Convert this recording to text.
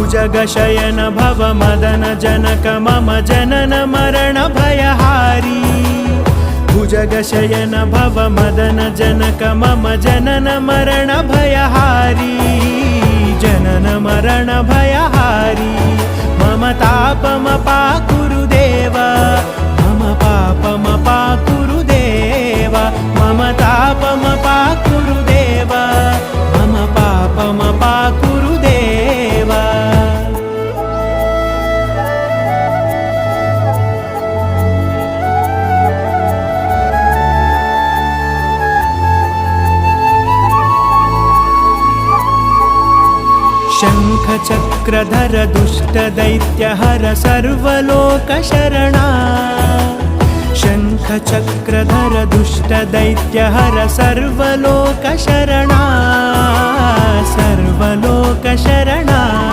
भुजगशयन भव मदन जनक मम जनन मरण भयहारी भुजगशयन भव मदन जनक मम जनन मरण भयहारी जनन मरण भयहारी मम तापमपाकुरु देव मम पापमपाकुरु देव मम तापमपाकुरु देव मम पापमपाकुरु देव। शङ्खचक्रधर दुष्टदैत्यहर सर्वलोकशरणा शङ्खचक्रधर दुष्टदैत्यहर सर्वलोकशरणा सर्वलोकशरणा।